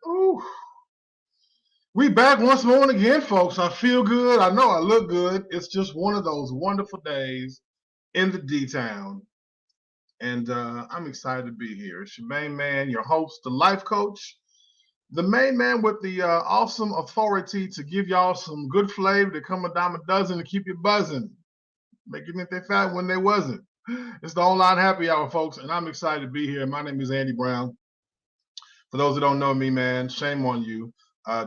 Ooh. We back once more and again, folks. I feel good. I know I look good. It's just one of those wonderful days in the D-Town. And I'm excited to be here. It's your main man, your host, the life coach, the main man with the awesome authority to give y'all some good flavor to come a dime a dozen to keep you buzzing. Make you think they fat when they wasn't. It's the Online Happy Hour, folks, and I'm excited to be here. My name is Andy Brown. For those that don't know me, man, shame on you.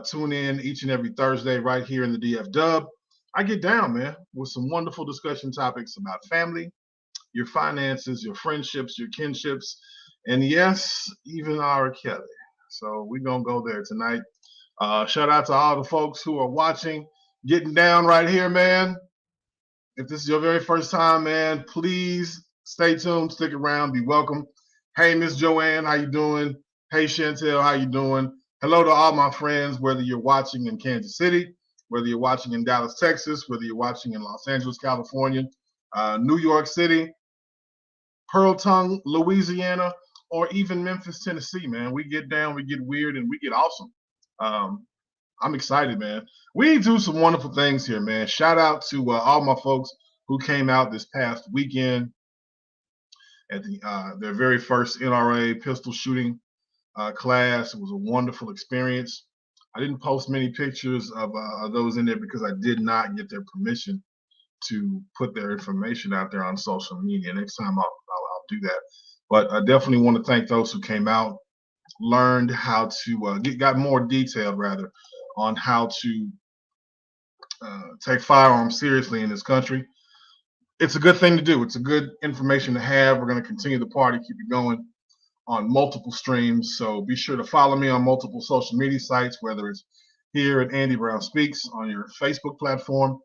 Tune in each and every Thursday right here in the DF Dub. I get down, man, with some wonderful discussion topics about family, your finances, your friendships, your kinships, and yes, even R. Kelly. So we're going to go there tonight. Shout out to all the folks who are watching, getting down right here, man. If this is your very first time, man, please stay tuned, stick around, be welcome. Hey, Miss Joanne, how you doing? Hey, Chantel, how you doing? Hello to all my friends, whether you're watching in Kansas City, whether you're watching in Dallas, Texas, whether you're watching in Los Angeles, California, New York City, Pearl Tongue, Louisiana, or even Memphis, Tennessee, man. We get down, we get weird, and we get awesome. I'm excited, man. We do some wonderful things here, man. Shout out to all my folks who came out this past weekend at their very first NRA pistol shooting class. It was a wonderful experience. I didn't post many pictures of those in there because I did not get their permission to put their information out there on social media. Next time I'll do that. But I definitely want to thank those who came out, learned how to got more detailed rather on how to take firearms seriously in this country. It's a good thing to do. It's a good information to have. We're going to continue the party, keep it going on multiple streams. So be sure to follow me on multiple social media sites, whether it's here at Andy Brown Speaks on your Facebook platform,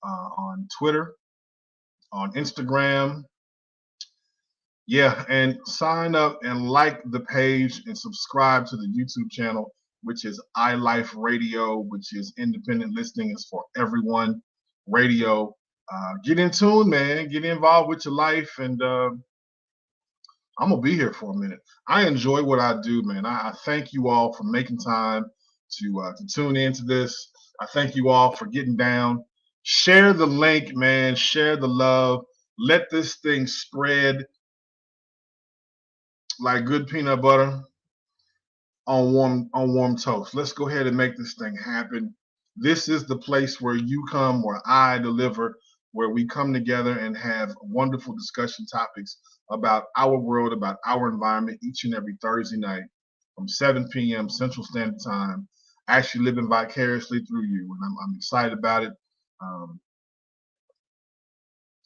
on Twitter, on Instagram. Yeah, and sign up and like the page and subscribe to the YouTube channel, which is iLife Radio, which is independent listening. It's for everyone radio. Get in tune, man. Get involved with your life, and I'm going to be here for a minute. I enjoy what I do, man. I thank you all for making time to tune into this. I thank you all for getting down. Share the link, man. Share the love. Let this thing spread like good peanut butter on warm toast. Let's go ahead and make this thing happen. This is the place where you come, where I deliver, where we come together and have wonderful discussion topics about our world, about our environment each and every Thursday night from 7 p.m. Central Standard Time, actually living vicariously through you. And I'm excited about it.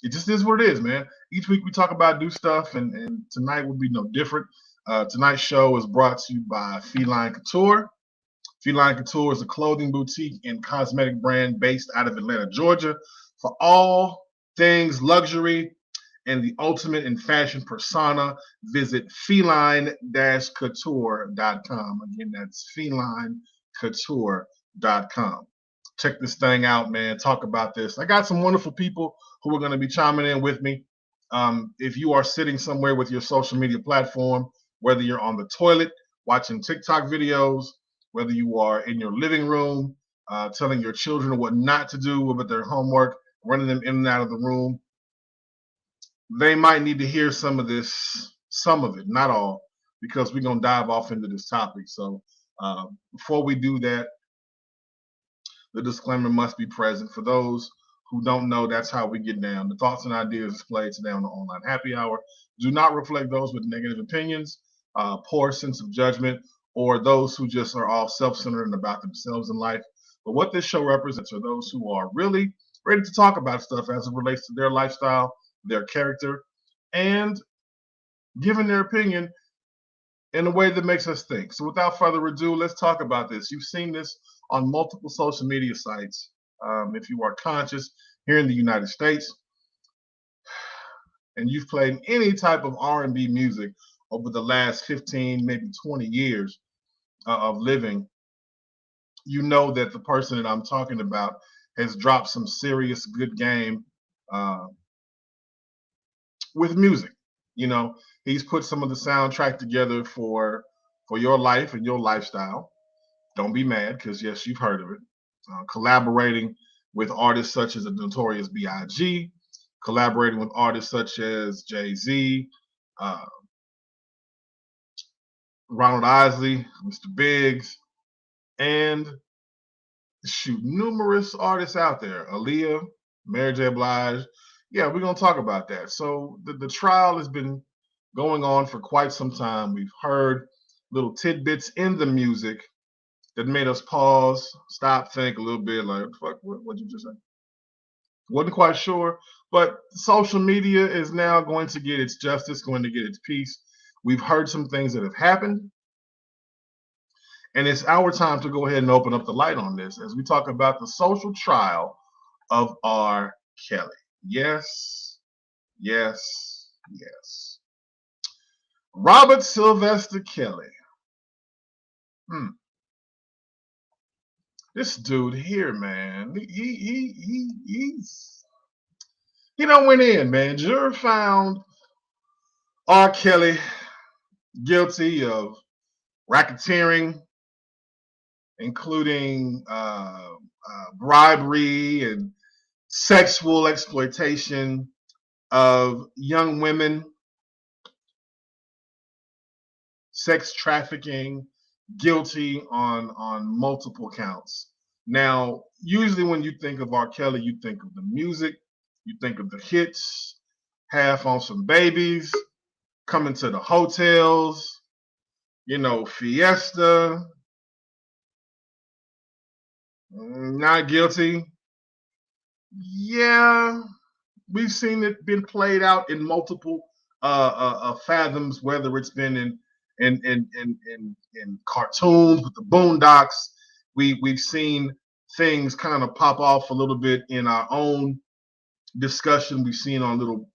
It just is what it is, man. Each week we talk about new stuff, and tonight will be no different. Tonight's show is brought to you by Feline Couture. Feline Couture is a clothing boutique and cosmetic brand based out of Atlanta, Georgia. For all things luxury and the ultimate in fashion persona, visit feline-couture.com. Again, that's feline-couture.com. Check this thing out, man. Talk about this. I got some wonderful people who are going to be chiming in with me. If you are sitting somewhere with your social media platform, whether you're on the toilet watching TikTok videos, whether you are in your living room telling your children what not to do with their homework, running them in and out of the room, they might need to hear some of this, some of it, not all, because we're going to dive off into this topic. So before we do that, the disclaimer must be present. For those who don't know, that's how we get down. The thoughts and ideas displayed today on the online happy hour do not reflect those with negative opinions, poor sense of judgment, or those who just are all self-centered and about themselves in life. But what this show represents are those who are really ready to talk about stuff as it relates to their lifestyle, their character, and giving their opinion in a way that makes us think. So without further ado, let's talk about this. You've seen this on multiple social media sites. If you are conscious here in the United States and you've played any type of R&B music over the last 15, maybe 20 years of living, you know that the person that I'm talking about has dropped some serious good game with music. You know, he's put some of the soundtrack together for your life and your lifestyle. Don't be mad, because yes, you've heard of it. Collaborating with artists such as the Notorious B.I.G., collaborating with artists such as Jay-Z, Ronald Isley, Mr. Biggs, and shoot, numerous artists out there. Aaliyah, Mary J. Blige. Yeah, we're going to talk about that. So the trial has been going on for quite some time. We've heard little tidbits in the music that made us pause, stop, think a little bit, like, fuck, what'd you just say? Wasn't quite sure, but social media is now going to get its justice, going to get its piece. We've heard some things that have happened, and it's our time to go ahead and open up the light on this as we talk about the social trial of R. Kelly. Yes, yes, yes. Robert Sylvester Kelly. This dude here, man, he done went in, man. Juror found R. Kelly guilty of racketeering, including bribery and sexual exploitation of young women, sex trafficking, guilty on multiple counts. Now, usually when you think of R. Kelly, you think of the music, you think of the hits, Half on Some Babies, Coming to the Hotels, you know, Fiesta, Not Guilty. Yeah, we've seen it been played out in multiple fathoms, whether it's been in cartoons with the Boondocks. We've seen things kind of pop off a little bit in our own discussion. We've seen on little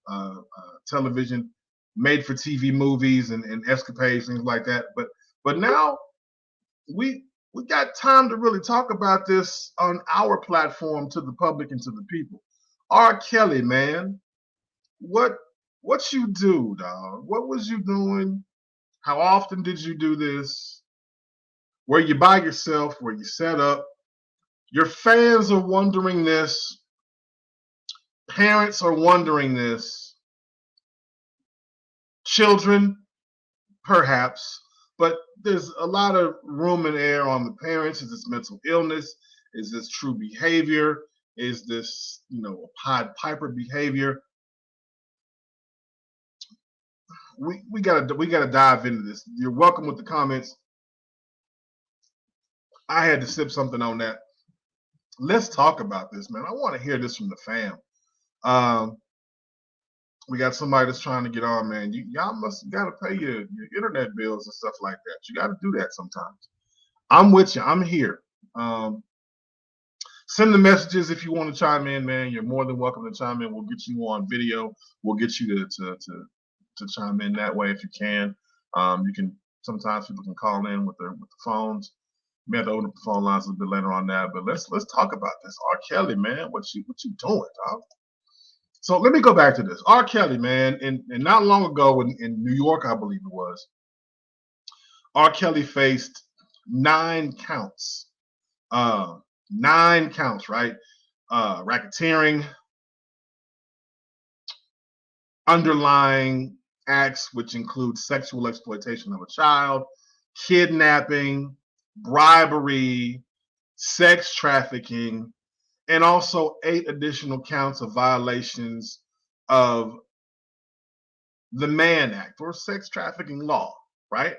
television, made for TV movies and escapades, things like that. But now we got time to really talk about this on our platform to the public and to the people. R. Kelly, man, what you do, dog? What was you doing? How often did you do this? Were you by yourself? Were you set up? Your fans are wondering this. Parents are wondering this. Children, perhaps. But there's a lot of room and air on the parents. Is this mental illness? Is this true behavior? Is this, you know, a Pied Piper behavior? We gotta dive into this. You're welcome with the comments. I had to sip something on that. Let's talk about this, man. I want to hear this from the fam. We got somebody that's trying to get on, man. Y'all must got to pay your internet bills and stuff like that. You got to do that sometimes. I'm with you. I'm here. Send the messages if you want to chime in, man. You're more than welcome to chime in. We'll get you on video. We'll get you to chime in that way if you can. You can sometimes people can call in with the phones. We have to open up the phone lines a little bit later on that. But let's talk about this. R. Kelly, man, what you doing, dog? So let me go back to this. R. Kelly, man, and not long ago in New York, I believe it was, R. Kelly faced 9 counts. 9 counts, right? Racketeering, underlying acts, which include sexual exploitation of a child, kidnapping, bribery, sex trafficking, and also 8 additional counts of violations of the Mann Act or sex trafficking law, right?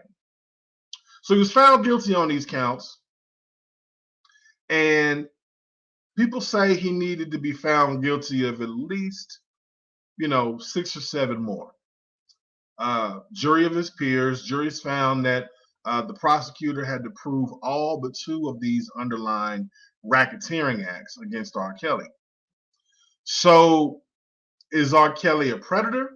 So he was found guilty on these counts, and people say he needed to be found guilty of at least, 6 or 7 more. Jury of his peers, juries found that the prosecutor had to prove all but 2 of these underlying racketeering acts against R. Kelly. So, is R. Kelly a predator?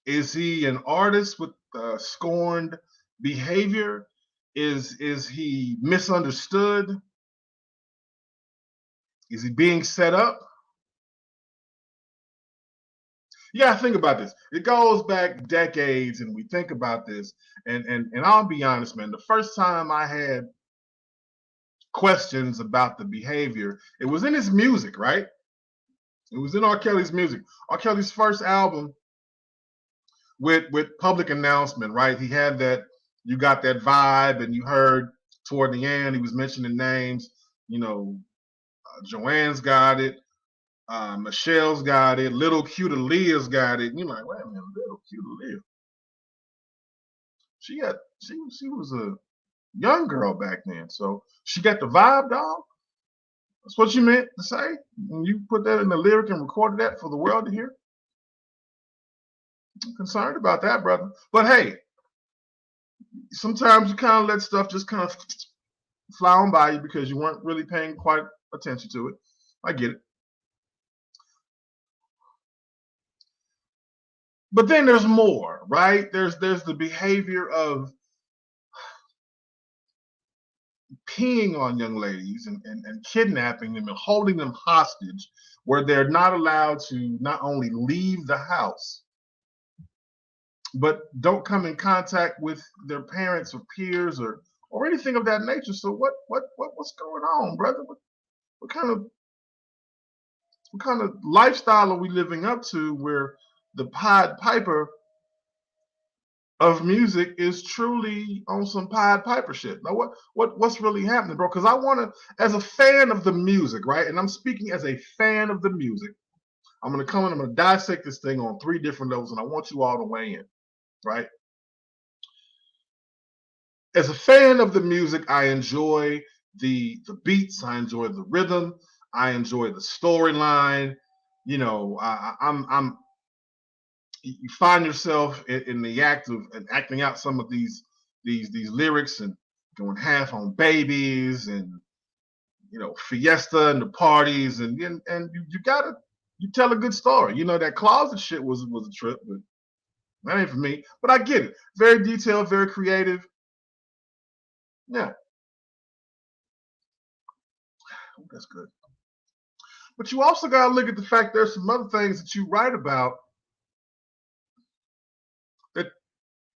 Is he an artist with scorned behavior? Is he misunderstood? Is he being set up? Yeah, think about this. It goes back decades, and we think about this. And I'll be honest, man. The first time I had questions about the behavior, it was in his music, right? It was in R. Kelly's music. R. Kelly's first album with Public Announcement, right? He had that. You got that vibe, and you heard toward the end he was mentioning names. Joanne's got it. Michelle's got it. Little Cute Aaliyah's got it. And you're like, wait a minute, Little Cute Aaliyah. She was a young girl back then, so she got the vibe, dog. That's what you meant to say when you put that in the lyric and recorded that for the world to hear. I'm concerned about that, brother. But hey, sometimes you kind of let stuff just kind of fly on by you because you weren't really paying quite attention to it. I get it. But then there's more, right? There's the behavior of peeing on young ladies and kidnapping them and holding them hostage where they're not allowed to not only leave the house, but don't come in contact with their parents or peers or anything of that nature. So what's going on, brother? What kind of lifestyle are we living up to where the Pied Piper of music is truly on some Pied Piper shit? Now, what's really happening, bro? Because I want to, as a fan of the music, right? And I'm speaking as a fan of the music. I'm gonna come in. I'm gonna dissect this thing on 3 different levels, and I want you all to weigh in, right? As a fan of the music, I enjoy the beats. I enjoy the rhythm. I enjoy the storyline. I'm you find yourself in the act of acting out some of these lyrics and going half on babies and fiesta and the parties and you tell a good story. That closet shit was a trip, but that ain't for me. But I get it. Very detailed, very creative. Yeah, that's good. But you also got to look at the fact there's some other things that you write about that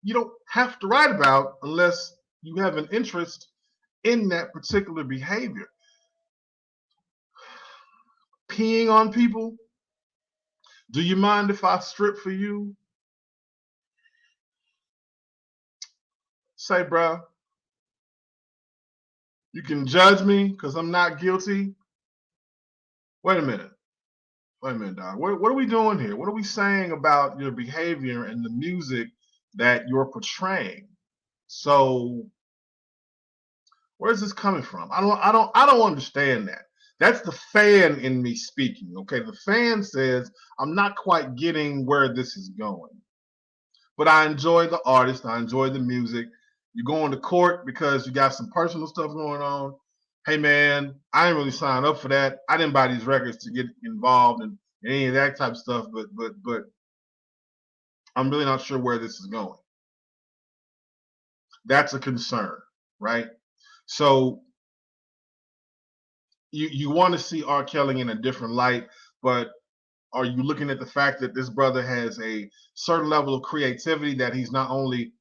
you don't have to write about unless you have an interest in that particular behavior. Peeing on people. Do you mind if I strip for you? Say, bro, you can judge me because I'm not guilty. Wait a minute. Wait a minute, dog. What are we doing here? What are we saying about your behavior and the music that you're portraying? So where's this coming from? I don't understand that. That's the fan in me speaking. Okay, the fan says I'm not quite getting where this is going, but I enjoy the artist. I enjoy the music. You're going to court because you got some personal stuff going on. Hey man, I didn't really sign up for that. I didn't buy these records to get involved in any of that type of stuff. But I'm really not sure where this is going. That's a concern, right? So you want to see R. Kelly in a different light, but are you looking at the fact that this brother has a certain level of creativity that he's not only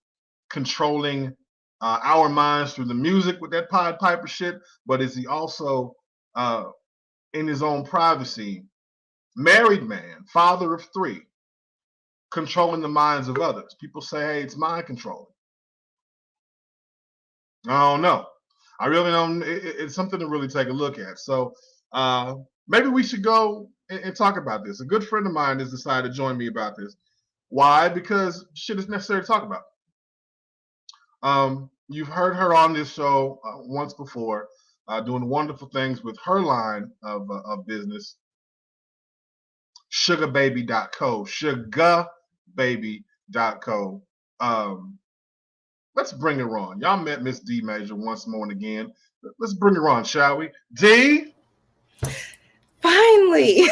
controlling our minds through the music with that Pied Piper shit, but is he also in his own privacy, married man, father of 3, controlling the minds of others. People say, hey, it's mind controlling. I don't know. I really don't. It's something to really take a look at. So maybe we should go and talk about this. A good friend of mine has decided to join me about this. Why? Because shit is necessary to talk about. You've heard her on this show once before, doing wonderful things with her line of business, sugarbaby.co, sugarbaby.co. Let's bring her on. Y'all met Miss D Major once more and again. Let's bring her on, shall we? D? Finally.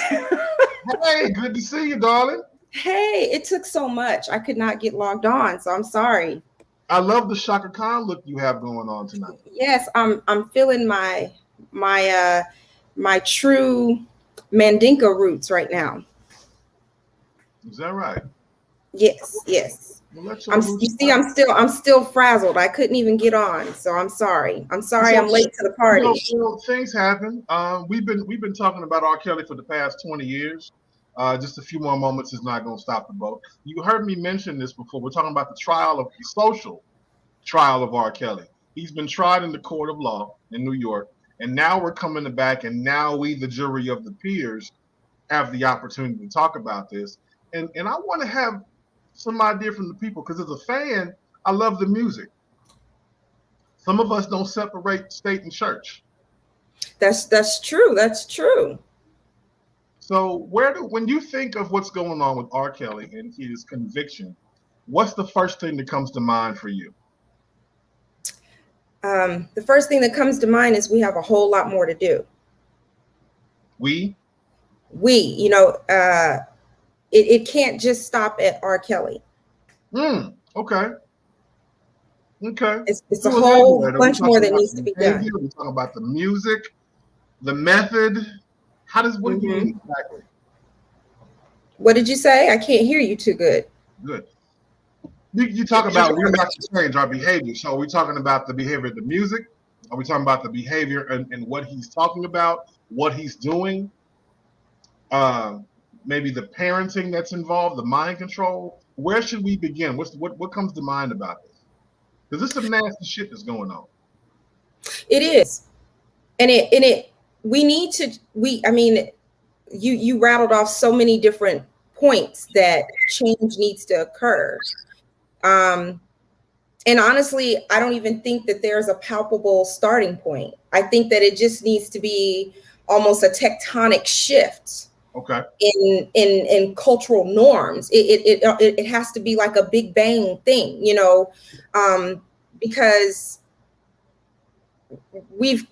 Hey, good to see you, darling. Hey, it took so much. I could not get logged on, so I'm sorry. I love the Shaka Khan look you have going on tonight. Yes, I'm feeling my true Mandinka roots right now. Is that right? Yes. I'm still frazzled. I couldn't even get on, so I'm sorry. I'm late to the party. Things happen. We've been talking about R. Kelly for the past 20 years. Just a few more moments is not going to stop the boat. You heard me mention this before. We're talking about the social trial of R. Kelly. He's been tried in the court of law in New York, and now we're coming back, and now we, the jury of the peers, have the opportunity to talk about this. And I want to have some idea from the people, because as a fan, I love the music. Some of us don't separate state and church. That's true. That's true. So when you think of what's going on with R. Kelly and his conviction, what's the first thing that comes to mind for you? The first thing that comes to mind is we have a whole lot more to do. We, it can't just stop at R. Kelly. Okay. It's a whole bunch more that needs to be done. We talk about the music, the method. What do you mean exactly? What did you say? I can't hear you too good. Good. You talk about we have to change our behavior. So are we talking about the behavior of the music? Are we talking about the behavior and what he's talking about, what he's doing? Maybe the parenting that's involved, the mind control. Where should we begin? What comes to mind about this? Because this is some nasty shit that's going on. It is, and you rattled off so many different points that change needs to occur. And honestly, I don't even think that there's a palpable starting point. I think that it just needs to be almost a tectonic shift. Okay. In cultural norms. It has to be like a Big Bang thing, because we've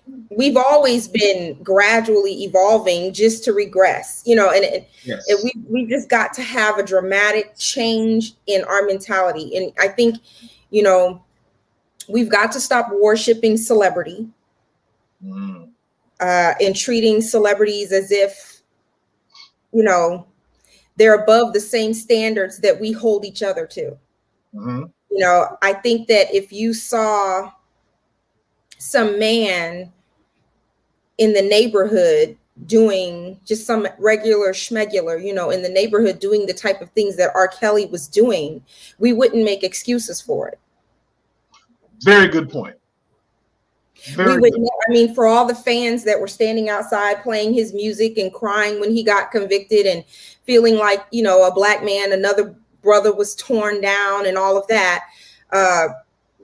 always been gradually evolving just to regress, and we just got to have a dramatic change in our mentality. And I think, we've got to stop worshiping celebrity and treating celebrities as if, they're above the same standards that we hold each other to. I think that if you saw some man in the neighborhood doing just some regular schmegular, in the neighborhood doing the type of things that R. Kelly was doing, we wouldn't make excuses for it. Very good point. For all the fans that were standing outside playing his music and crying when he got convicted and feeling like, a black man, another brother was torn down and all of that,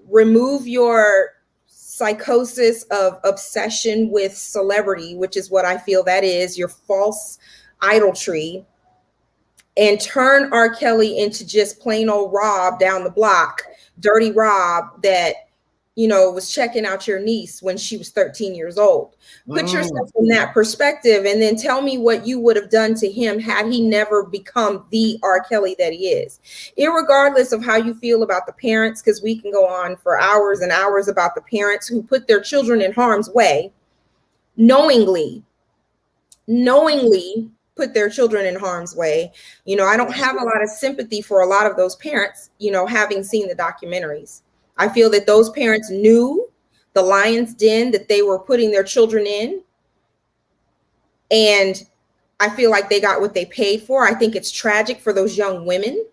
remove your psychosis of obsession with celebrity, which is what I feel that is, your false idolatry, and turn R. Kelly into just plain old Rob down the block, dirty Rob that was checking out your niece when she was 13 years old. Put yourself in that perspective and then tell me what you would have done to him had he never become the R. Kelly that he is. Irregardless of how you feel about the parents, because we can go on for hours and hours about the parents who put their children in harm's way, knowingly put their children in harm's way. I don't have a lot of sympathy for a lot of those parents, having seen the documentaries. I feel that those parents knew the lion's den that they were putting their children in. And I feel like they got what they paid for. I think it's tragic for those young women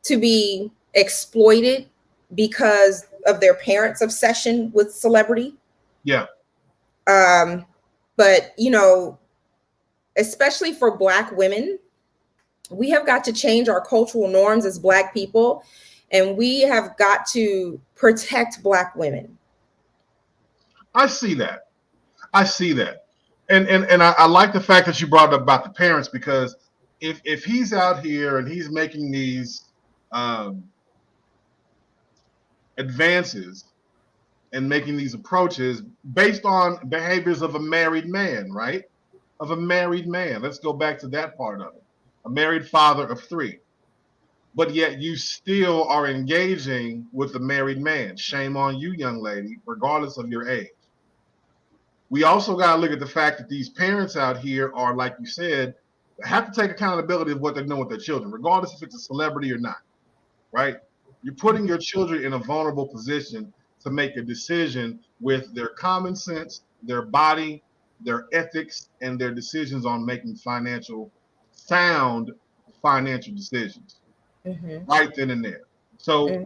to be exploited because of their parents' obsession with celebrity. Yeah. But especially for Black women, we have got to change our cultural norms as Black people, and we have got to protect Black women. I see that. I see that. And I like the fact that you brought up about the parents, because if he's out here and he's making these advances and making these approaches based on behaviors of a married man, right? Of a married man. Let's go back to that part of it. A married father of 3. But yet you still are engaging with a married man. Shame on you, young lady, regardless of your age. We also got to look at the fact that these parents out here are, like you said, have to take accountability of what they're doing with their children, regardless if it's a celebrity or not, right? You're putting your children in a vulnerable position to make a decision with their common sense, their body, their ethics, and their decisions on making sound financial decisions right then and there. So,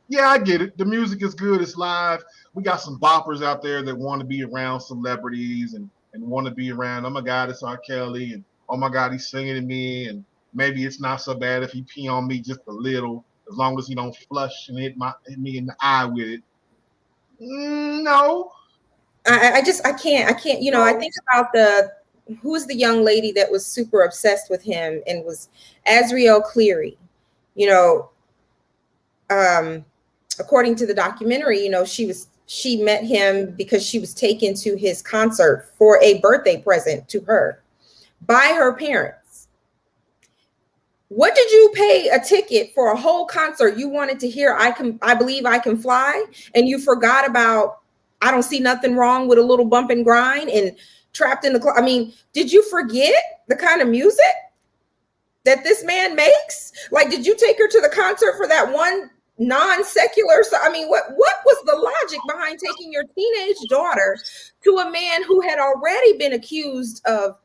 yeah, I get it. The music is good. It's live. We got some boppers out there that want to be around celebrities and want to be around, oh my God, it's R. Kelly, and oh my God, he's singing to me, and maybe it's not so bad if he pee on me just a little, as long as he don't flush and hit me in the eye with it. No. I can't. I think about who's the young lady that was super obsessed with him and was Azriel Cleary. According to the documentary, she met him because she was taken to his concert for a birthday present to her by her parents. What did you pay a ticket for a whole concert? You wanted to hear I Believe I Can Fly, and you forgot about I Don't See Nothing Wrong with a Little Bump and Grind and Trapped in the Closet. I mean, did you forget the kind of music that this man makes? Like, did you take her to the concert for that one non-secular? So, I mean, what was the logic behind taking your teenage daughter to a man who had already been accused of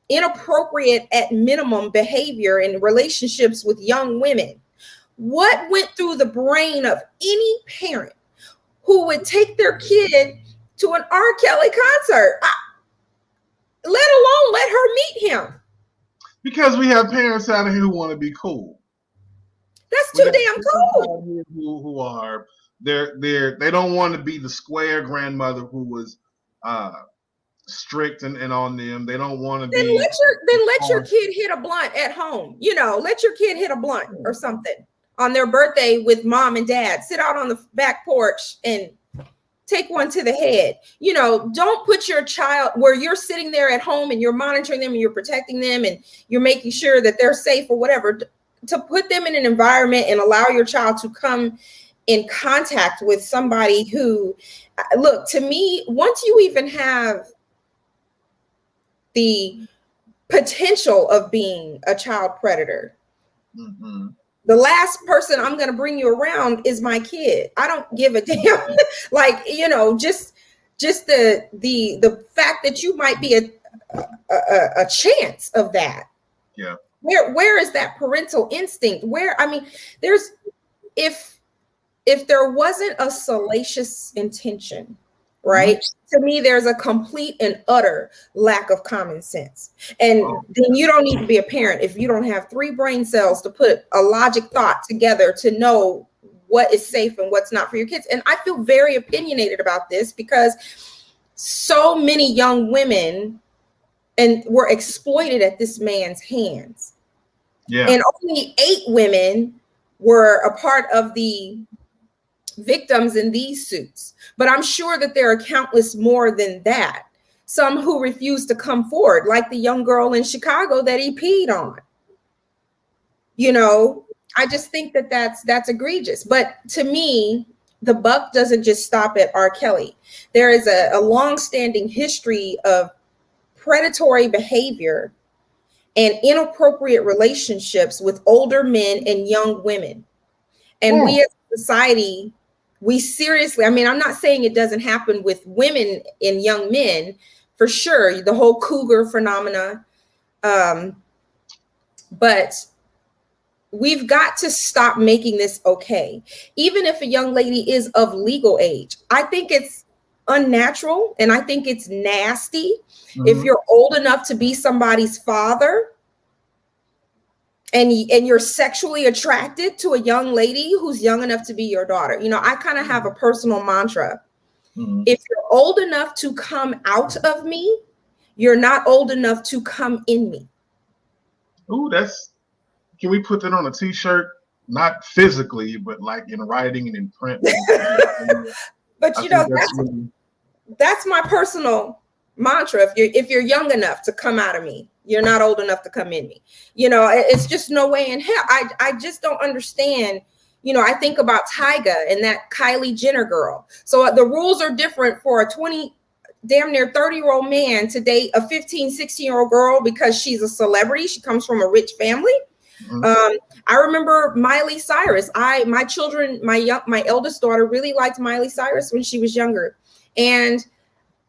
inappropriate, at minimum, behavior in relationships with young women? What went through the brain of any parent who would take their kid to an R. Kelly concert, let alone let her meet him? Because we have parents out here who want to be cool. That's too damn cool. Who are they don't want to be the square grandmother who was strict and on them. They don't want to be. Let your kid hit a blunt at home. Let your kid hit a blunt or something on their birthday with mom and dad. Sit out on the back porch and take one to the head. Don't put your child where you're sitting there at home and you're monitoring them and you're protecting them and you're making sure that they're safe or whatever. To put them in an environment and allow your child to come in contact with somebody who, look, to me, once you even have the potential of being a child predator, the last person I'm going to bring you around is my kid. I don't give a damn. Like, just the fact that you might be a chance of that. Yeah. Where is that parental instinct? There's if there wasn't a salacious intention, right? To me, there's a complete and utter lack of common sense. And then you don't need to be a parent if you don't have 3 brain cells to put a logic thought together to know what is safe and what's not for your kids. And I feel very opinionated about this because so many young women were exploited at this man's hands. Yeah. And only 8 women were a part of the victims in these suits. But I'm sure that there are countless more than that. Some who refuse to come forward, like the young girl in Chicago that he peed on. I just think that that's egregious. But to me, the buck doesn't just stop at R. Kelly. There is a long-standing history of predatory behavior and inappropriate relationships with older men and young women. And we as a society, we seriously, I'm not saying it doesn't happen with women and young men, for sure, the whole cougar phenomena. But we've got to stop making this okay. Even if a young lady is of legal age, I think it's unnatural and I think it's nasty if Mhm. you're old enough to be somebody's father and you're sexually attracted to a young lady who's young enough to be your daughter. You know, I kind of have a personal mantra. Mhm. If you're old enough to come out of me, you're not old enough to come in me. Ooh, that's. Can we put that on a T-shirt? Not physically, but like in writing and in print. But I you know, think that's really. that's my personal mantra. If you're young enough to come out of me, you're not old enough to come in me. You know, it's just no way in hell. I just don't understand. You know, I think about Tyga and that Kylie Jenner girl. So the rules are different for a 20 damn near 30-year-old man to date a 15, 16-year-old girl because she's a celebrity. She comes from a rich family. Mhm. I remember Miley Cyrus. My children, my eldest daughter really liked Miley Cyrus when she was younger. And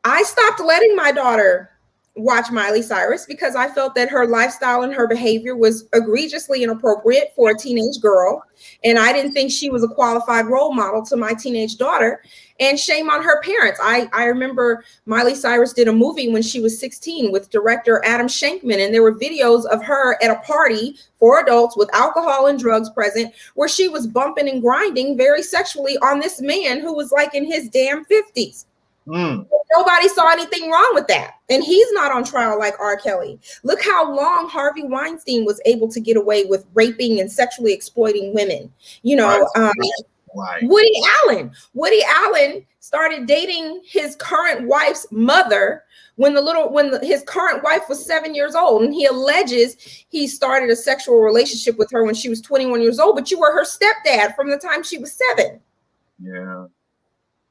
I stopped letting my daughter watch Miley Cyrus because I felt that her lifestyle and her behavior was egregiously inappropriate for a teenage girl. And I didn't think she was a qualified role model to my teenage daughter. And shame on her parents. I remember Miley Cyrus did a movie when she was 16 with director Adam Shankman. And there were videos of her at a party for adults with alcohol and drugs present where she was bumping and grinding very sexually on this man who was like in his damn 50s. Mm. Nobody saw anything wrong with that. And he's not on trial like R. Kelly. Look how long Harvey Weinstein was able to get away with raping and sexually exploiting women. You Right. know, Right. Woody Allen. Woody Allen started dating his current wife's mother when his current wife was 7 years old, and he alleges he started a sexual relationship with her when she was 21 years old. But you were her stepdad from the time she was 7. Yeah.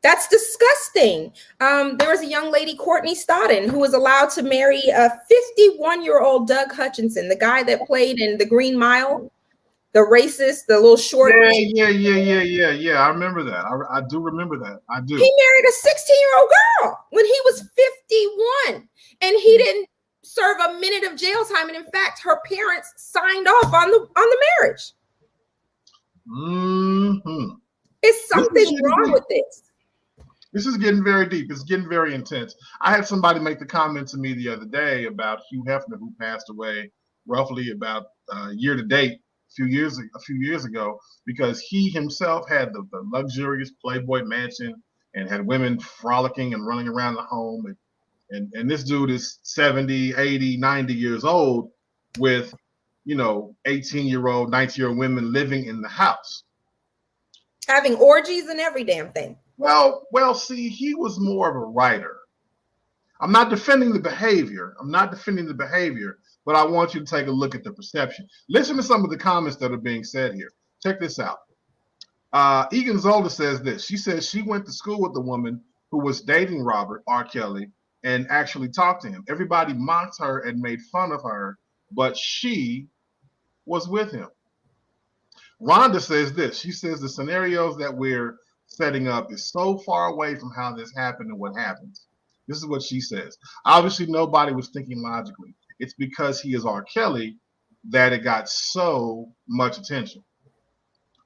That's disgusting. There was a young lady, Courtney Stodden, who was allowed to marry a 51-year-old Doug Hutchinson, the guy that played in The Green Mile, the racist, the little short. Yeah. I remember that. I do remember that. I He do. married a 16-year-old girl when he was 51, and he didn't serve a minute of jail time. And in fact, her parents signed off on the marriage. Mm-hmm. Is This is something getting wrong deep. with this? This is getting very deep. It's getting very intense. I had somebody make the comment to me the other day about Hugh Hefner, who passed away roughly about year to date, a few years ago, because he himself had the luxurious Playboy mansion and had women frolicking and running around the home. And this dude is 70, 80, 90 years old with, 18-year-old, 19-year-old women living in the house. Having orgies and every damn thing. Well, see, he was more of a writer. I'm not defending the behavior. But I want you to take a look at the perception. Listen to some of the comments that are being said here. Check this out. Egan Zolda says this. She says she went to school with a woman who was dating Robert R. Kelly and actually talked to him. Everybody mocked her and made fun of her, but she was with him. Rhonda says this. She says the scenarios that we're setting up is so far away from how this happened and what happens. This is what she says. Obviously, nobody was thinking logically. It's because he is R. Kelly that it got so much attention,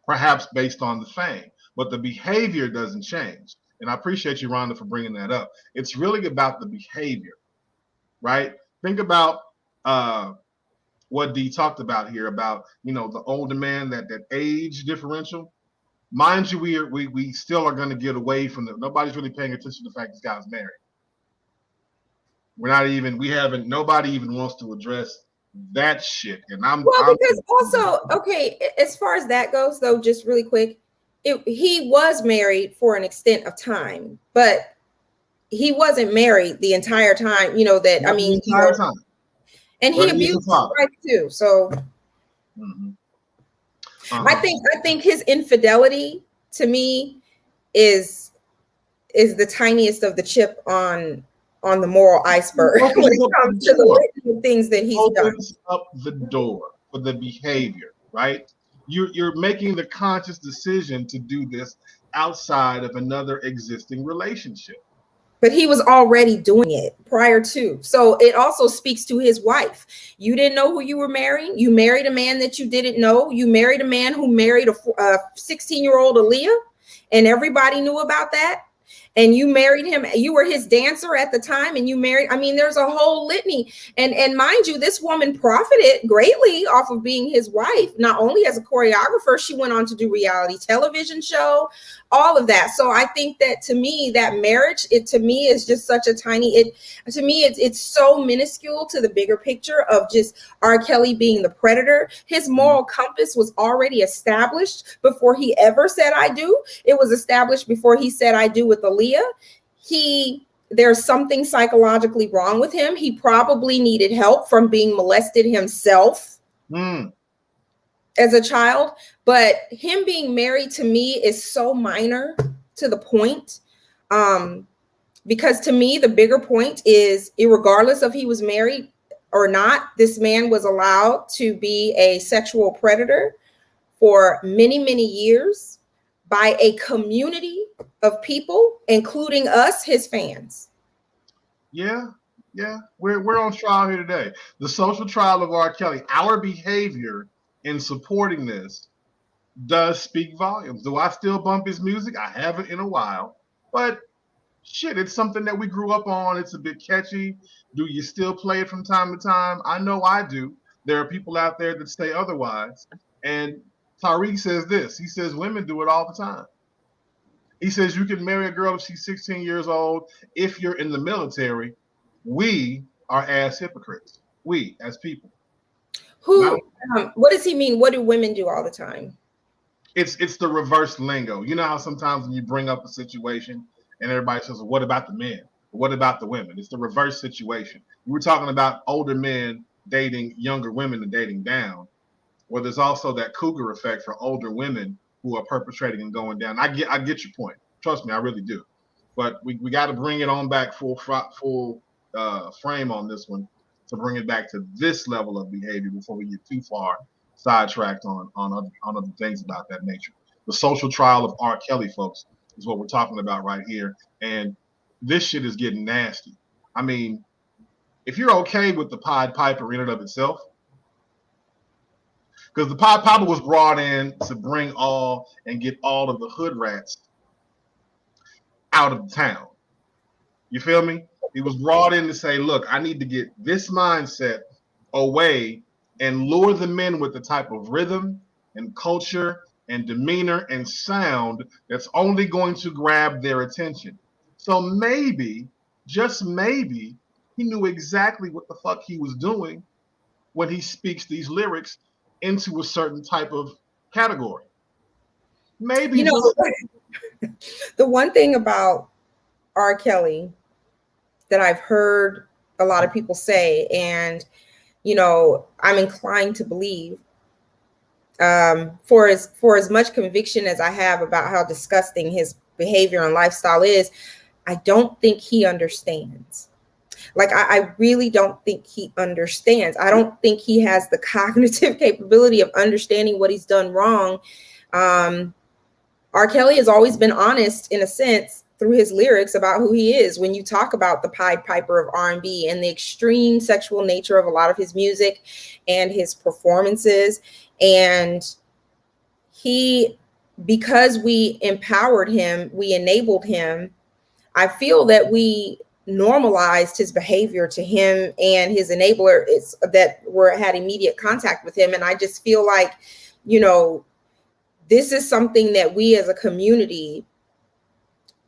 perhaps based on the fame. But the behavior doesn't change. And I appreciate you, Rhonda, for bringing that up. It's really about the behavior, right? Think about what Dee talked about here about the older man, that age differential. Mind you, we still are going to get away from the. Nobody's really paying attention to the fact this guy's married. We're not even. We haven't. Nobody even wants to address that shit. And I'm Because also, okay, as far as that goes, though, just really quick, he was married for an extent of time, but he wasn't married the entire time. not the entire time, and he but he is a abused his father. wife too. So Mm-hmm. I think his infidelity to me is the tiniest of the chip on the moral iceberg when it comes to the litany of things that he's done. Opens up the door for the behavior, right? You're making the conscious decision to do this outside of another existing relationship. but he was already doing it prior to. So it also speaks to his wife. You didn't know who you were marrying. You married a man that you didn't know. You married a man who married a 16-year-old Aaliyah, and everybody knew about that. And you married him. You were his dancer at the time, and you married. I mean, there's a whole litany. And mind you, this woman profited greatly off of being his wife. Not only as a choreographer, she went on to do reality television show, all of that. So I think that, to me, that marriage, it to me is just such a tiny, it to me it's so minuscule to the bigger picture of just R. Kelly being the predator. His moral compass was already established before he ever said I do. It was established before he said I do with Aaliyah. There's something psychologically wrong with him. He probably needed help from being molested himself as a child. But him being married, to me, is so minor to the point. Because to me, the bigger point is, regardless of he was married or not, this man was allowed to be a sexual predator for many, many years by a community of people, including us, his fans. Yeah, we're on trial here today. The social trial of R. Kelly. Our behavior in supporting this does speak volumes. Do I still bump his music? I haven't in a while, but shit, it's something that we grew up on. It's a bit catchy. Do you still play it from time to time? I know I do. There are people out there that say otherwise. And Tariq says this. He says women do it all the time. He says you can marry a girl if she's 16 years old. If you're in the military, we are as hypocrites. We as people. What does he mean? What do women do all the time? It's the reverse lingo. You know how sometimes when you bring up a situation and everybody says, well, what about the men? What about the women? It's the reverse situation. We were talking about older men dating younger women and dating down. Well, there's also that cougar effect for older women who are perpetrating and going down. I get your point. Trust me, I really do. But we got to bring it on back full frame on this one to bring it back to this level of behavior before we get too far sidetracked on other things about that nature. The social trial of R. Kelly, folks, is what we're talking about right here. And this shit is getting nasty. I mean, if you're okay with the Pied Piper in and of itself, because the Pied Piper was brought in to bring all and get all of the hood rats out of the town. You feel me? He was brought in to say, look, I need to get this mindset away and lure the men with the type of rhythm and culture and demeanor and sound that's only going to grab their attention. So maybe, just maybe, he knew exactly what the fuck he was doing when he speaks these lyrics into a certain type of category. Maybe the one thing about R. Kelly that I've heard a lot of people say, and I'm inclined to believe, for as much conviction as I have about how disgusting his behavior and lifestyle is, I don't think he understands. Like, I really don't think he understands. I don't think he has the cognitive capability of understanding what he's done wrong. R. Kelly has always been honest, in a sense, through his lyrics about who he is. When you talk about the Pied Piper of R&B and the extreme sexual nature of a lot of his music and his performances, and because we empowered him, we enabled him, I feel that we normalized his behavior to him and his enabler that had immediate contact with him. And I just feel like, this is something that we as a community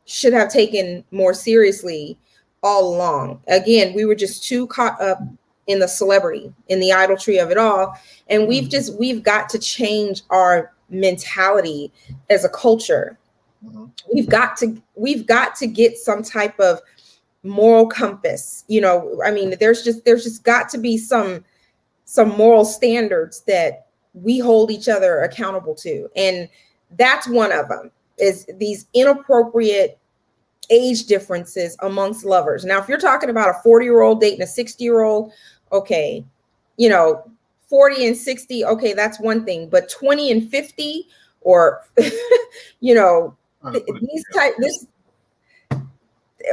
should have taken more seriously all along. Again, we were just too caught up in the celebrity, in the idolatry of it all. And we've got to change our mentality as a culture. We've got to get some type of moral compass. There's just got to be some moral standards that we hold each other accountable to. And that's one of them, is these inappropriate age differences amongst lovers. Now, if you're talking about a 40-year-old dating a 60-year-old, okay, 40 and 60, okay, that's one thing. But 20 and 50, or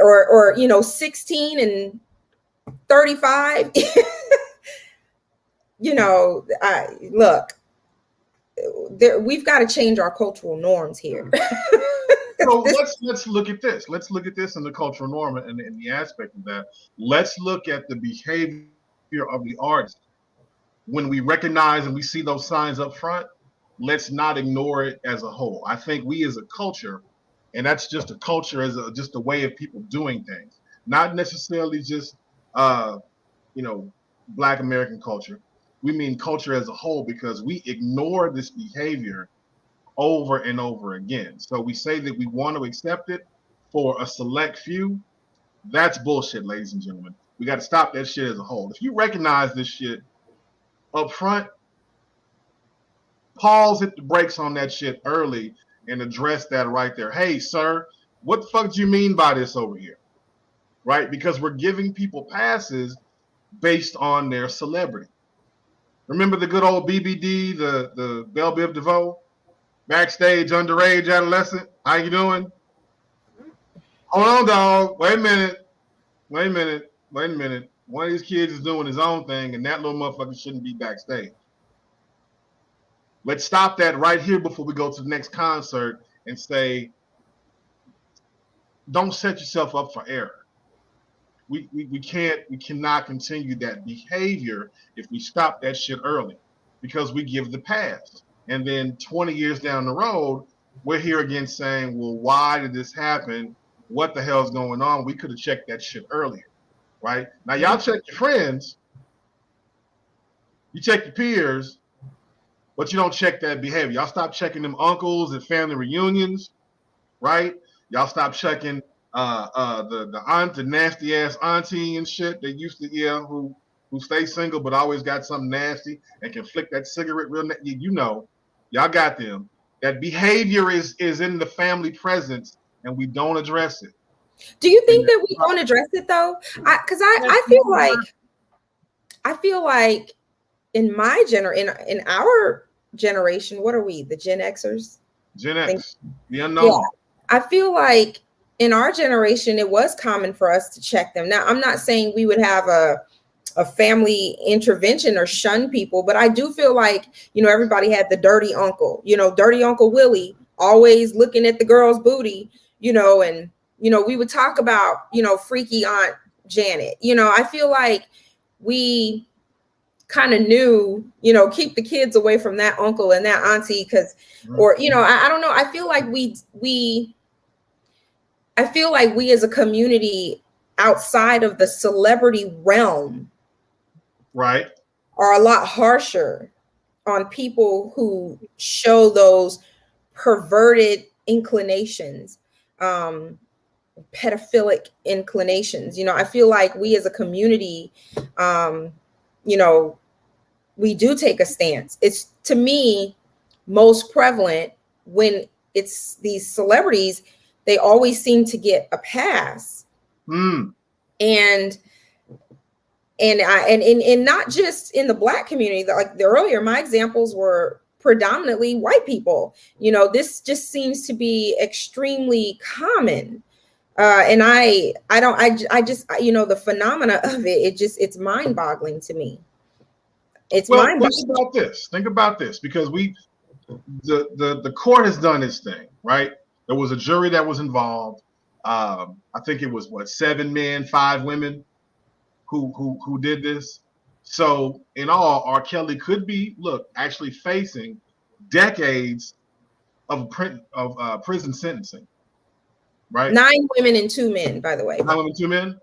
or 16 and 35. Look, we've got to change our cultural norms here. So let's look at this. Let's look at this in the cultural norm and in the aspect of that. Let's look at the behavior of the artist. When we recognize and we see those signs up front, let's not ignore it as a whole. I think we as a culture, and that's just a culture as just a way of people doing things, not necessarily just uh, Black American culture. We mean culture as a whole because we ignore this behavior over and over again. So we say that we want to accept it for a select few. That's bullshit, ladies and gentlemen. We got to stop that shit as a whole. If you recognize this shit up front, pause, hit the brakes on that shit early and address that right there. Hey, sir, what the fuck do you mean by this over here? Right? Because we're giving people passes based on their celebrity. Remember the good old BBD, the Belle Biv DeVoe? Backstage, underage adolescent. How you doing? Hold on, dog. Wait a minute. One of these kids is doing his own thing, and that little motherfucker shouldn't be backstage. Let's stop that right here before we go to the next concert and say, don't set yourself up for error. We cannot continue that behavior if we stop that shit early because we give the pass. And then 20 years down the road, we're here again saying, well, why did this happen? What the hell's going on? We could have checked that shit earlier, right? Now, y'all check your friends, you check your peers, but you don't check that behavior. Y'all stop checking them uncles at family reunions, right? Y'all stop checking the aunt, the nasty ass auntie and shit that used to who stay single but always got something nasty and can flick that cigarette real y'all got them. That behavior is in the family presence and we don't address it. Do you think that we don't address it though? Because I feel like in my in our generation, what are we, the Gen Xers? Gen X, the unknown. Yeah, I feel like in our generation, it was common for us to check them. Now, I'm not saying we would have a family intervention or shun people, but I do feel like, everybody had the dirty uncle, dirty Uncle Willie, always looking at the girl's booty, and, we would talk about, freaky Aunt Janet. I feel like we kind of knew, keep the kids away from that uncle and that auntie because, or, I don't know. I feel like we as a community outside of the celebrity realm, right, are a lot harsher on people who show those perverted inclinations, pedophilic inclinations. I feel like we as a community, we do take a stance. It's, to me, most prevalent when it's these celebrities. They always seem to get a pass. And not just in the Black community. Like the earlier, my examples were predominantly white people. This just seems to be extremely common. And I just, the phenomena of it, it's mind-boggling to me. It's mind-boggling. Think about this, because the court has done its thing, right? There was a jury that was involved. I think it was 7 men, 5 women who did this. So in all, R. Kelly could be actually facing decades of prison sentencing. Right? 9 women and 2 men, by the way. 9 women, 2 men?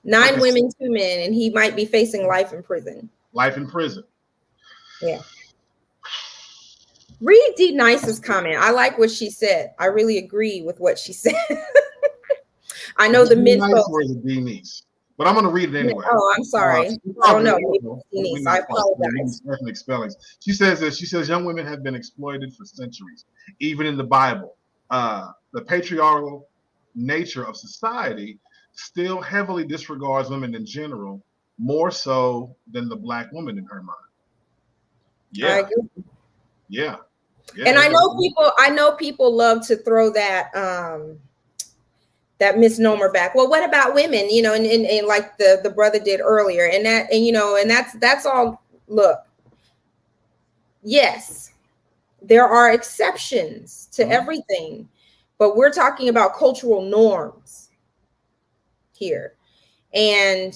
9 women, 2 men, and he might be facing life in prison. Life in prison. Yeah. Read D Nice's comment. I like what she said. I really agree with what she said. I know the men folks. Or is it D Nice? But I'm going to read it anyway. Oh, I'm sorry. I don't know. I apologize. She says young women have been exploited for centuries, even in the Bible. The patriarchal nature of society still heavily disregards women in general, more so than the Black woman in her mind. Yeah. I agree. Yeah. And I know people love to throw that that misnomer back. Well, what about women? You know, and like the brother did earlier, and that, and you know, and that's all. Look, yes, there are exceptions to everything, but we're talking about cultural norms here. And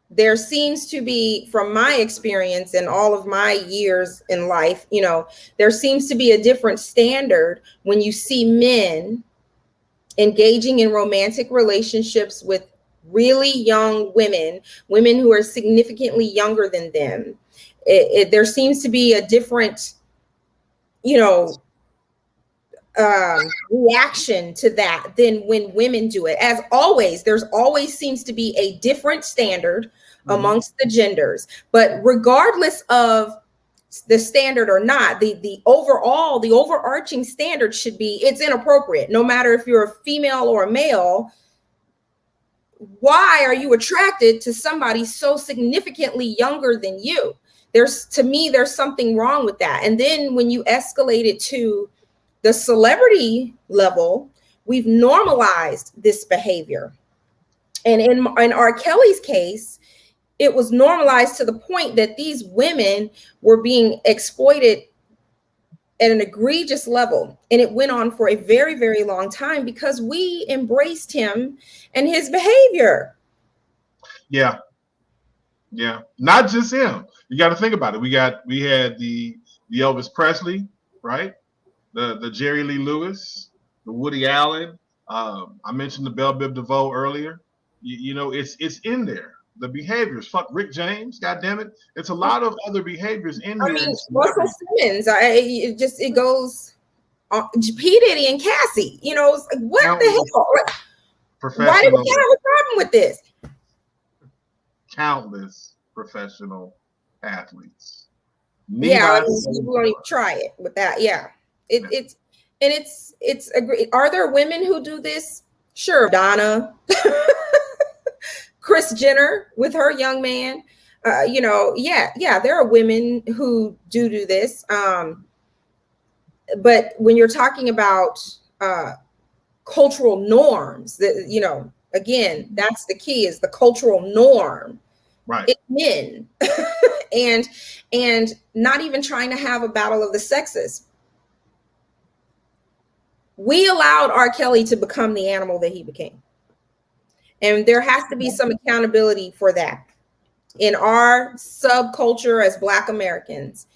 there seems to be, from my experience and all of my years in life, you know, there seems to be a different standard when you see men engaging in romantic relationships with really young women who are significantly younger than them. There seems to be a different, you know, reaction to that than when women do it. As always, there's always seems to be a different standard amongst the genders. But regardless of the standard or not, the overall, the overarching standard should be it's inappropriate. No matter if you're a female or a male, why are you attracted to somebody so significantly younger than you? There's, to me, there's something wrong with that. And then when you escalate it to the celebrity level, we've normalized this behavior. And in R. Kelly's case, it was normalized to the point that these women were being exploited at an egregious level. And it went on for a very, very long time because we embraced him and his behavior. Yeah. Yeah. Not just him. You got to think about it. We had the Elvis Presley, right? The Jerry Lee Lewis, the Woody Allen. I mentioned the Belle Biv DeVoe earlier. You know, it's in there. The behaviors. Fuck Rick James. God damn it. It's a lot of other behaviors in I here. mean, Russell Simmons, it goes P. Diddy and Cassie, you know, what the hell? Why do we have a problem with this? Countless professional athletes. Yeah, I mean, people don't even try it with that. Yeah, it's agree. Are there women who do this? Sure, Donna, Kris Jenner with her young man. You know, yeah, there are women who do this. But when you're talking about cultural norms, that, you know, again, that's the key, is the cultural norm. Right. It's men. and not even trying to have a battle of the sexes. We allowed R. Kelly to become the animal that he became. And there has to be some accountability for that in our subculture as Black Americans.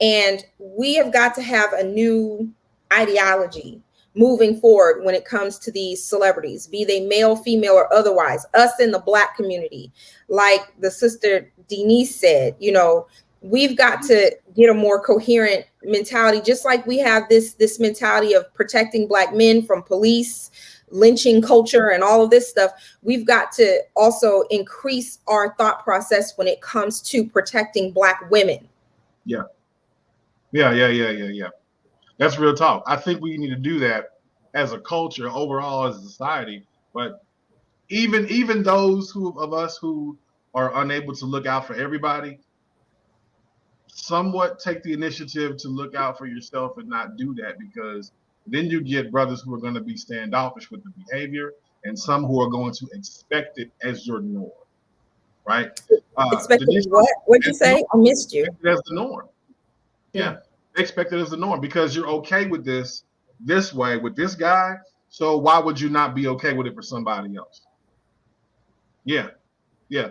And we have got to have a new ideology moving forward when it comes to these celebrities, be they male, female, or otherwise, us in the Black community. Like the sister Denise said, you know, we've got to get a more coherent mentality, just like we have this mentality of protecting Black men from police, lynching culture, and all of this stuff. We've got to also increase our thought process when it comes to protecting Black women. Yeah. That's real talk. I think we need to do that as a culture, overall as a society. But even those of us who are unable to look out for everybody, somewhat take the initiative to look out for yourself and not do that, because then you get brothers who are going to be standoffish with the behavior, and some who are going to expect it as your norm, right? Expect what? What'd you say? I missed you. As the norm. Yeah. Expect it as the norm because you're okay with this way with this guy. So why would you not be okay with it for somebody else? Yeah,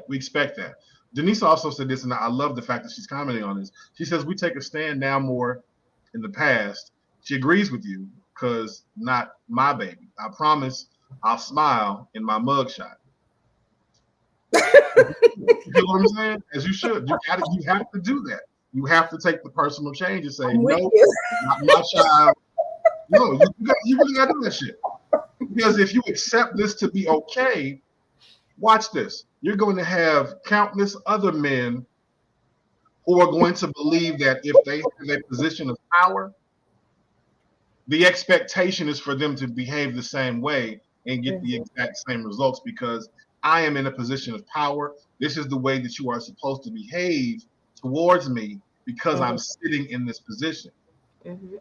we expect that. Denise also said this, and I love the fact that she's commenting on this. She says we take a stand now more in the past. She agrees with you because not my baby. I promise I'll smile in my mugshot. You know what I'm saying? As you should. You have to do that. You have to take the personal change and say, no, not my child. No, you really got to do that shit. Because if you accept this to be okay, watch this. You're going to have countless other men who are going to believe that if they have a position of power, the expectation is for them to behave the same way and get the exact same results because I am in a position of power. This is the way that you are supposed to behave towards me because I'm sitting in this position.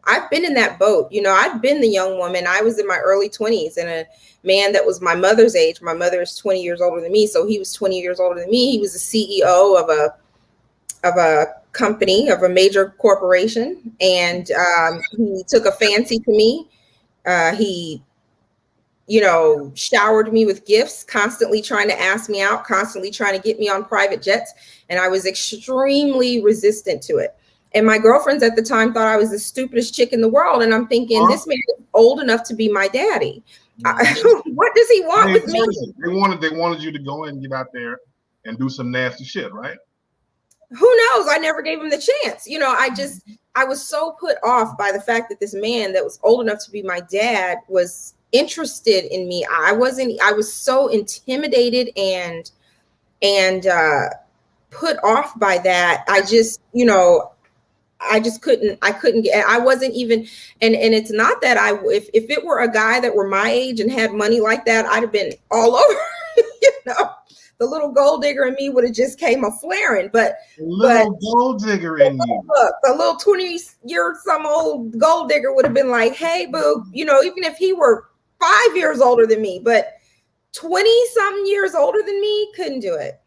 I've been in that boat. I've been the young woman. I was in my early 20s, and a man that was my mother's age. My mother is 20 years older than me, so he was 20 years older than me. He was the CEO of a company, of a major corporation, and he took a fancy to me. He showered me with gifts, constantly trying to ask me out, constantly trying to get me on private jets. And I was extremely resistant to it. And my girlfriends at the time thought I was the stupidest chick in the world. And I'm thinking, this man is old enough to be my daddy. What does he want with me? They wanted you to go in and get out there and do some nasty shit, right? Who knows? I never gave him the chance. I was so put off by the fact that this man that was old enough to be my dad was interested in me. I was so intimidated and put off by that. I couldn't get, I wasn't even, and it's not that if it were a guy that were my age and had money like that, I'd have been all over. The little gold digger in me would have just came a flaring, but gold digger in you. Look, a little 20-year-some-old gold digger would have been like, hey, boo, even if he were 5 years older than me, but 20-something years older than me, couldn't do it.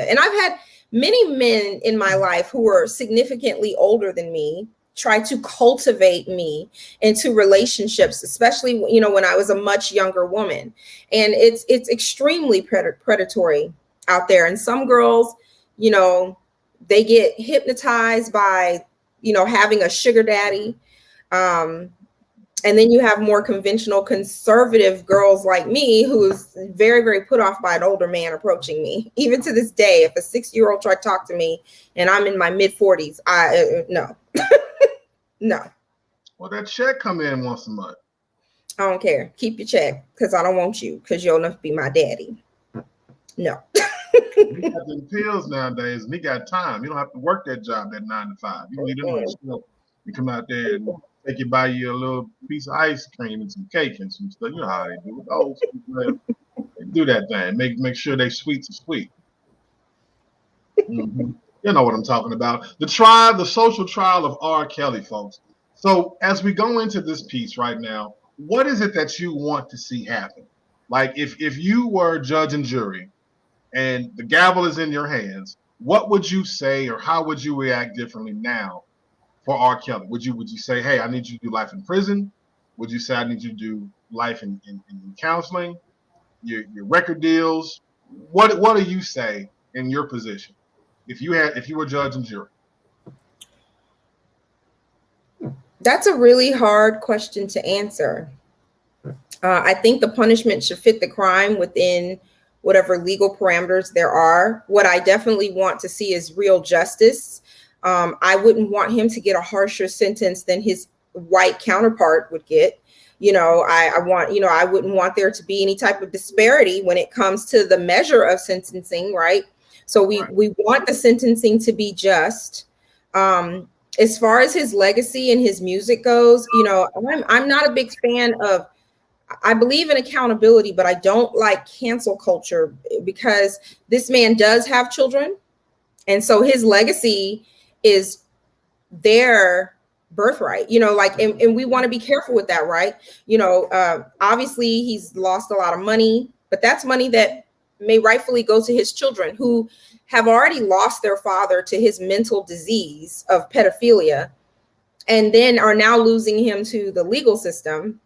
And I've had many men in my life who were significantly older than me try to cultivate me into relationships, especially when I was a much younger woman. And it's extremely predatory out there. And some girls, they get hypnotized by having a sugar daddy. And then you have more conventional conservative girls like me who's very, very put off by an older man approaching me. Even to this day, if a 6-year-old tried to talk to me and I'm in my mid 40s, no. No. Well, that check come in once a month. I don't care. Keep your check, because I don't want you, because you'll enough be my daddy. No. He got them pills nowadays, and he got time. You don't have to work that job at 9 to 5. You need to you come out there and take you buy you a little piece of ice cream and some cake and some stuff. You know how they do it. Oh, they do that thing. Make sure they sweet to sweet. Mm-hmm. You know what I'm talking about. The social trial of R. Kelly, folks. So as we go into this piece right now, what is it that you want to see happen? Like if you were judge and jury and the gavel is in your hands, what would you say, or how would you react differently now for R. Kelly? Would you say, hey, I need you to do life in prison? Would you say, I need you to do life in counseling, your record deals? What do you say in your position if you were judge and jury? That's a really hard question to answer. I think the punishment should fit the crime within whatever legal parameters there are. What I definitely want to see is real justice. I wouldn't want him to get a harsher sentence than his white counterpart would get. I wouldn't want there to be any type of disparity when it comes to the measure of sentencing, right? So we want the sentencing to be just. As far as his legacy and his music goes, I'm not a big fan of, I believe in accountability, but I don't like cancel culture, because this man does have children. And so his legacy is their birthright, and we want to be careful with that, right? Obviously he's lost a lot of money, but that's money that may rightfully go to his children, who have already lost their father to his mental disease of pedophilia, and then are now losing him to the legal system.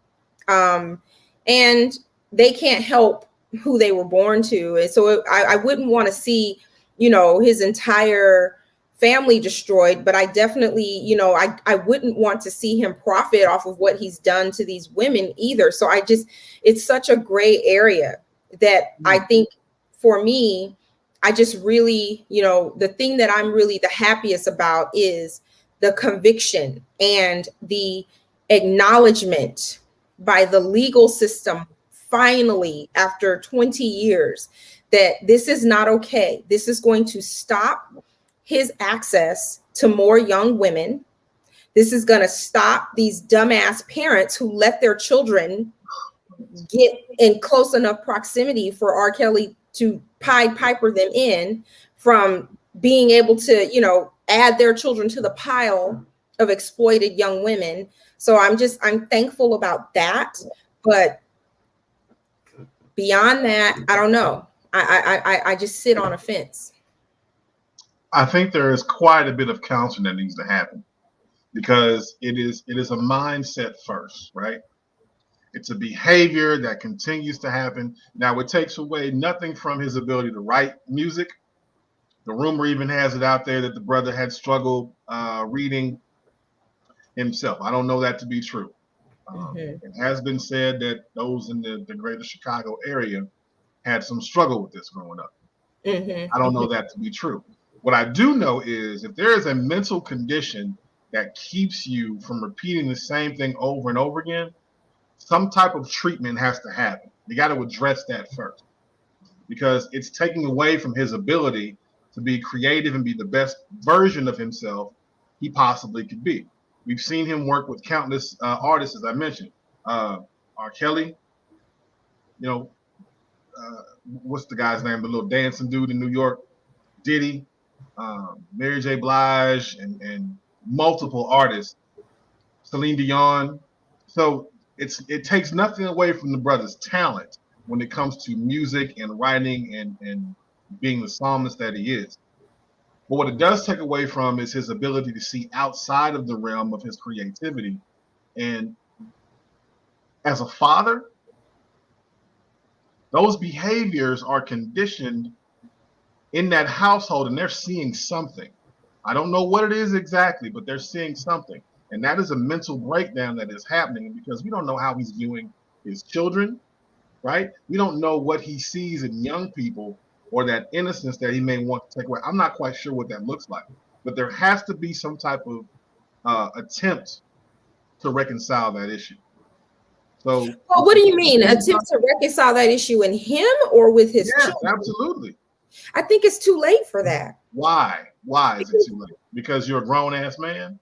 And they can't help who they were born to. And so I wouldn't want to see, his entire family destroyed, but I definitely, I wouldn't want to see him profit off of what he's done to these women either. So it's such a gray area that I think for me, I just really, the thing that I'm really the happiest about is the conviction and the acknowledgement by the legal system, finally, after 20 years, that this is not okay. This is going to stop his access to more young women. This is going to stop these dumbass parents who let their children get in close enough proximity for R. Kelly to Pied Piper them in from being able to, add their children to the pile of exploited young women. So I'm thankful about that. But beyond that, I don't know. I just sit on a fence. I think there is quite a bit of counseling that needs to happen because it is a mindset first, right? It's a behavior that continues to happen. Now, it takes away nothing from his ability to write music. The rumor even has it out there that the brother had struggled reading himself. I don't know that to be true. Mm-hmm. It has been said that those in the greater Chicago area had some struggle with this growing up. I don't Mm-hmm. know that to be true. What I do know is if there is a mental condition that keeps you from repeating the same thing over and over again, some type of treatment has to happen. You got to address that first because it's taking away from his ability to be creative and be the best version of himself he possibly could be. We've seen him work with countless artists, as I mentioned. Uh, R. Kelly, you know, what's the guy's name? The little dancing dude in New York, Diddy, Mary J. Blige, and multiple artists, Celine Dion. So it takes nothing away from the brother's talent when it comes to music and writing and being the psalmist that he is. But what it does take away from is his ability to see outside of the realm of his creativity. And as a father, those behaviors are conditioned in that household and they're seeing something. I don't know what it is exactly, but they're seeing something. And that is a mental breakdown that is happening because we don't know how he's viewing his children, right? We don't know what he sees in young people or that innocence that he may want to take away. I'm not quite sure what that looks like, but there has to be some type of attempt to reconcile that issue. So, Well, what do you mean? Attempt to reconcile that issue in him or with his yes, children? absolutely. I think it's too late for that. Why? Why is it too late? Because you're a grown ass man.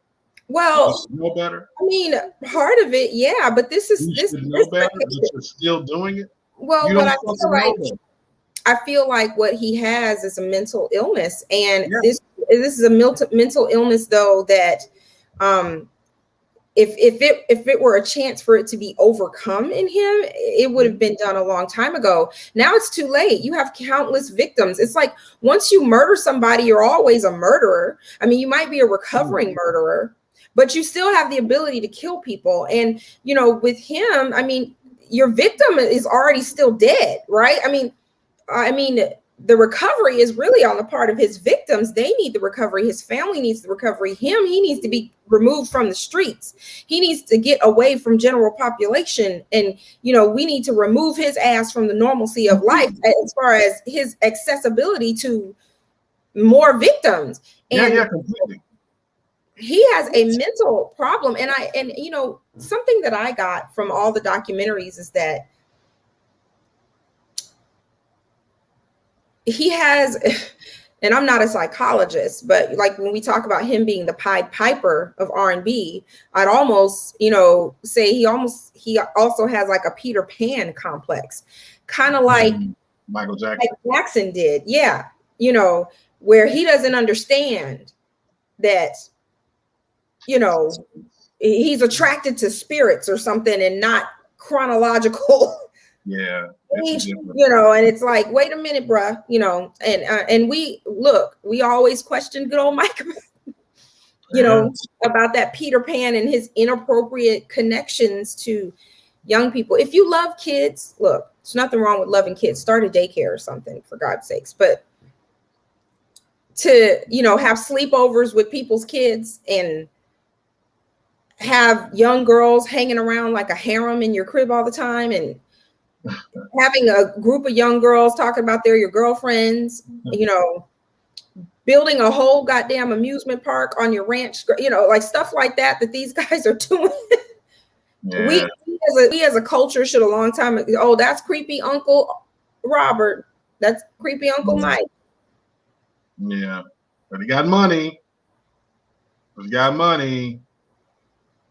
You Well, should know better. I mean, part of it, yeah, but this is You this should know this better, but you're still doing it. You well, what don't I feel fucking know like better. I feel like what he has is a mental illness, and Yeah. this is a mental illness though that um if it were a chance for it to be overcome in him, it would have been done a long time ago. Now it's too late. You have countless victims. It's like once you murder somebody, you're always a murderer. I mean, you might be a recovering murderer, but you still have the ability to kill people. And with him, I mean, your victim is already still dead, right? I mean, the recovery is really on the part of his victims. They need the recovery. His family needs the recovery. He needs to be removed from the streets. He needs to get away from general population. And, we need to remove his ass from the normalcy of life as far as his accessibility to more victims. And Yeah, completely. he has a mental problem. And something that I got from all the documentaries is that he has, and I'm not a psychologist, but like when we talk about him being the Pied Piper of R&B, I'd almost, say he also has like a Peter Pan complex, kind of like Michael Jackson. Jackson did. Yeah. Where he doesn't understand that, he's attracted to spirits or something and not chronological Yeah. age, and it's like, wait a minute, bruh, and we always question good old Mike, about that Peter Pan and his inappropriate connections to young people. If you love kids, look, there's nothing wrong with loving kids. Start a daycare or something, for God's sakes. But to, have sleepovers with people's kids and have young girls hanging around like a harem in your crib all the time and having a group of young girls talking about they're your girlfriends, building a whole goddamn amusement park on your ranch, like stuff like that these guys are doing. Yeah. We as a culture should a long time ago, oh, that's creepy Uncle Robert. That's creepy Uncle Mike. Yeah. But he got money.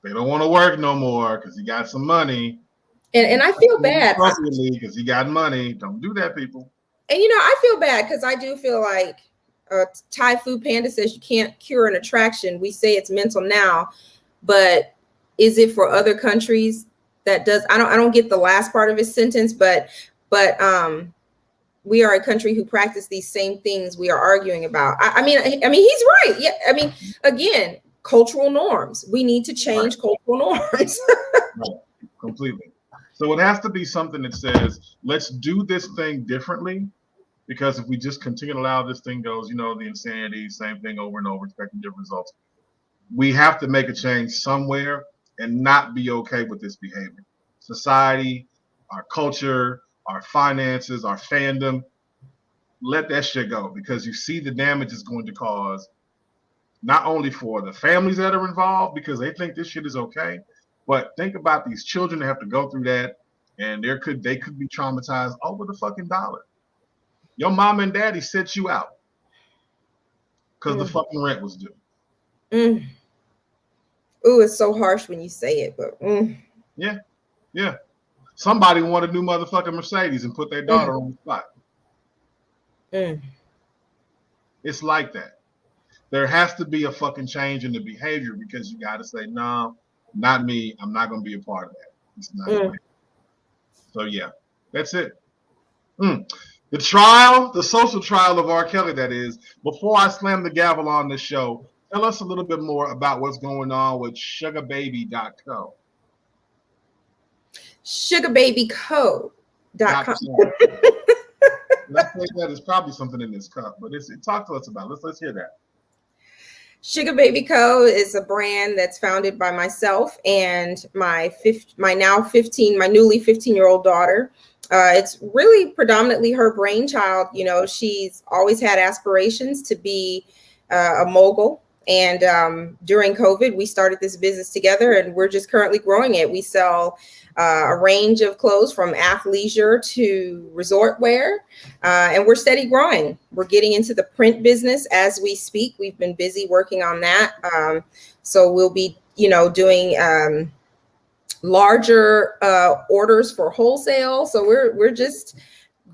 They don't want to work no more because he got some money. And I feel bad. Because he got money. Don't do that, people. And I feel bad because I do feel like Thai Food Panda says you can't cure an attraction. We say it's mental now, but is it for other countries? That does, I don't get the last part of his sentence, but we are a country who practice these same things we are arguing about. I mean, he's right. Yeah, I mean, again, cultural norms. We need to change cultural norms. Right. Completely. So it has to be something that says, let's do this thing differently. Because if we just continue to allow this thing goes, the insanity, same thing over and over, expecting different results, we have to make a change somewhere and not be okay with this behavior. Society, our culture, our finances, our fandom, let that shit go because you see the damage it's going to cause, not only for the families that are involved because they think this shit is okay, but think about these children that have to go through that and they could be traumatized over the fucking dollar. Your mom and daddy set you out because the fucking rent was due. Ooh, it's so harsh when you say it, but Yeah. Somebody wanted a new motherfucking Mercedes and put their daughter on the spot. It's like that. There has to be a fucking change in the behavior because you got to say, no, not me. I'm not going to be a part of that. It's not So yeah, that's it. The trial, the social trial of R. Kelly, that is. Before I slam the gavel on this show, tell us a little bit more about what's going on with sugarbaby.co. Sugarbabyco.com. Let's say that is probably something in this cup, but talk to us about it. Let's hear that. Sugar Baby Co. is a brand that's founded by myself and my newly 15-year-old daughter. It's really predominantly her brainchild. She's always had aspirations to be a mogul. And during COVID, we started this business together, and we're just currently growing it. We sell a range of clothes from athleisure to resort wear, and we're steady growing. We're getting into the print business as we speak. We've been busy working on that. So we'll be, doing larger orders for wholesale. So we're just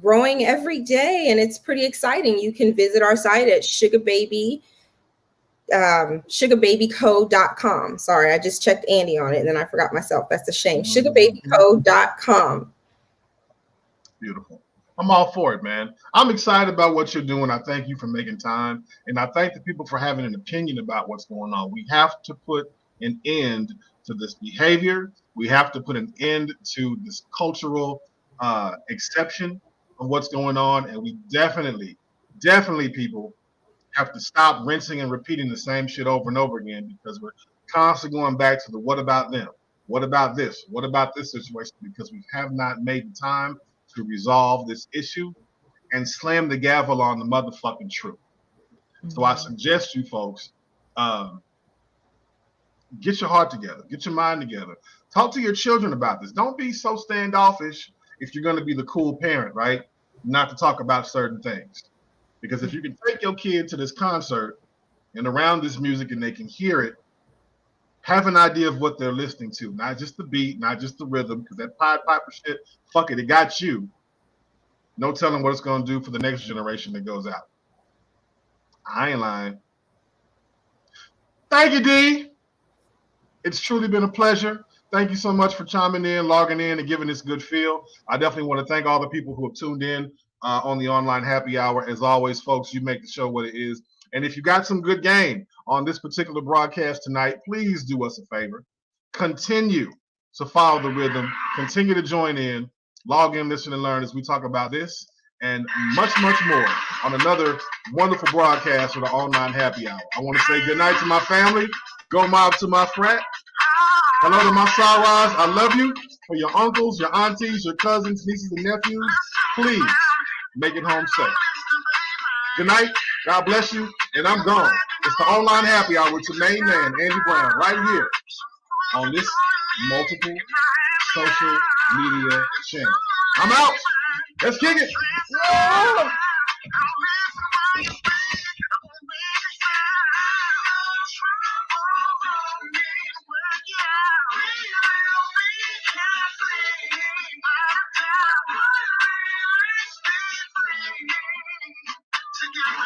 growing every day, and it's pretty exciting. You can visit our site at sugarbabyco.com. Sorry, I just checked Andy on it and then I forgot myself. That's a shame. Sugarbabyco.com. Beautiful. I'm all for it, man. I'm excited about what you're doing. I thank you for making time. And I thank the people for having an opinion about what's going on. We have to put an end to this behavior. We have to put an end to this cultural exception of what's going on. And we definitely, people, have to stop rinsing and repeating the same shit over and over again because we're constantly going back to the what about them? What about this? What about this situation? Because we have not made the time to resolve this issue and slam the gavel on the motherfucking truth. So I suggest you folks get your heart together, get your mind together, talk to your children about this. Don't be so standoffish if you're going to be the cool parent, right? Not to talk about certain things. Because if you can take your kid to this concert and around this music and they can hear it, have an idea of what they're listening to, not just the beat, not just the rhythm, because that Pied Piper shit, fuck it, it got you. No telling what it's going to do for the next generation that goes out. I ain't lying. Thank you, D. It's truly been a pleasure. Thank you so much for chiming in, logging in, and giving this good feel. I definitely want to thank all the people who have tuned in on the online happy hour. As always, folks, you make the show what it is. And if you got some good game on this particular broadcast tonight, please do us a favor. Continue to follow the rhythm. Continue to join in. Log in, listen, and learn as we talk about this and much, much more on another wonderful broadcast for the online happy hour. I want to say good night to my family. Go mob to my frat. Hello to my sorors. I love you. For your uncles, your aunties, your cousins, nieces, and nephews, please make it home safe. Good night. God bless you. And I'm gone. It's the online happy hour with your main man, Andy Brown, right here on this multiple social media channel. I'm out. Let's kick it. Yeah. Together,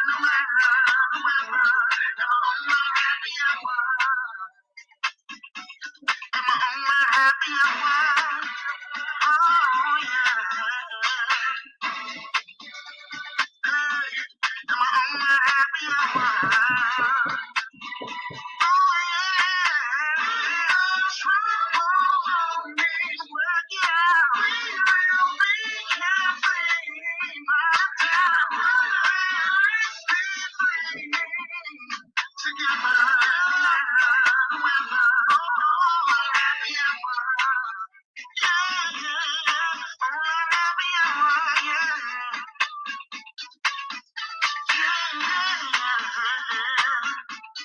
no matter